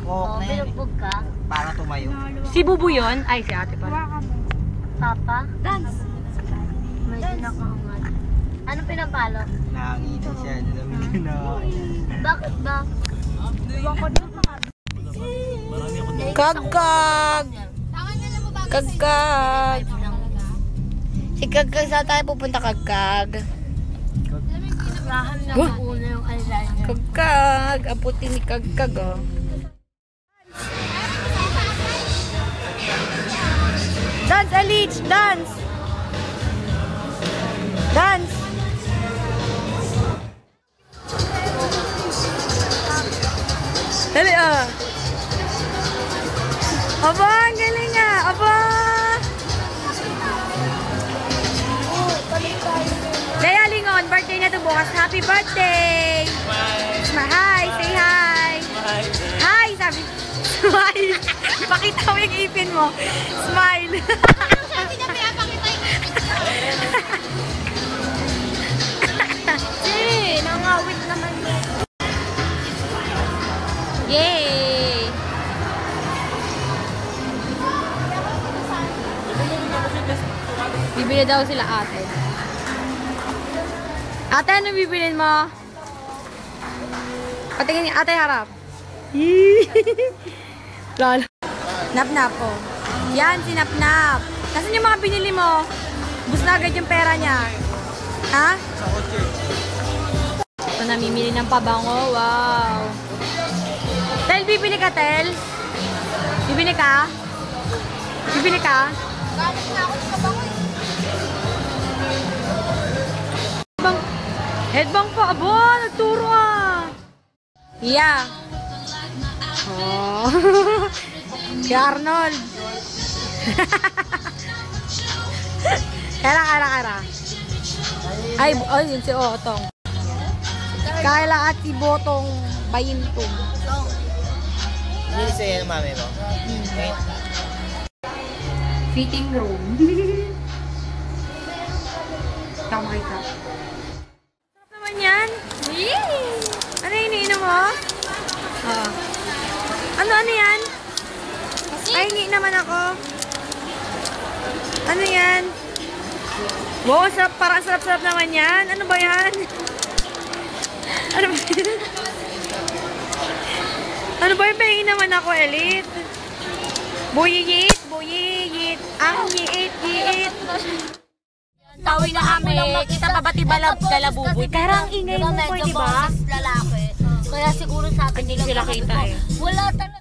Oo, binugbog ka. Para tumayo. Si Bubu yun? Ay, si ate pa. Papa? Dance. Medyo nakaangat. Ano pinapalo? Nanginan siya. Nilamig na. Bakit ba? Kagkag! Kagkag! Si Kagkag, saan tayo pupunta, Kagkag? Rahan na mauna yung eyeliner. Kagkag! Ang puti ni Kagkag, oh. Dance, Alich! Dance! Dance! Dali, ah! Aba, ang galing ah! Aba! Lea Lingon, birthday na to bukas. Happy birthday! Hi! Say hi! Hi! Sabi, smile! Pakita mo yung ipin mo. Smile! Sabi niya pinapakita yung nangawit naman mo. Yay! Bibili daw sila ate. Ate, ano bibilin mo? Patingin ni ate harap. Lalo. Nap-nap po. Yan, si Nap-nap. Nasaan yung mga binili mo? Bus na agad yung pera niya. Ha? Sa kotse. Ito, namimili ng pabango. Wow. Tel, bibili ka, Tel? Bibili ka? Bibili ka? Galit na ako sa bango eh. Headbang pa. Abo, nagturo ah. Yeah. Oh. Si Arnold. Kara. Ay, yun si Otong. Kayla at si Botong Bayintong. Hindi sa'yo yung mami mo. Fitting room. Ikaw makita. Sarap naman yan. Ano yung iniinom mo? Oo. Ano yan? Ay, hindi naman ako. Ano yan? Wow, sarap, parang sarap-sarap naman yan. Ano ba yan? Ano ba yan? Ano ba yung pahingin naman ako, Elite? Buyiyit. Ang yiit. Tawi na kami. Kita babati balabuboy. Kaya ang ingay mo po, di ba? Lalaki. Kaya siguro sabi nila Sila kita eh. wala talaga.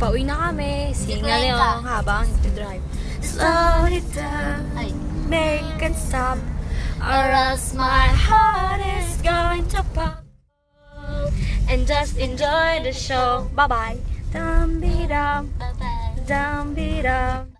Pauwi na kami. Singal yung habang drive. Slow it down. Ay. Make and stop. Or else my heart is going to pop. And just enjoy the show. Bye-bye. Dum-be-dum. Bye-bye. Dum-be-dum.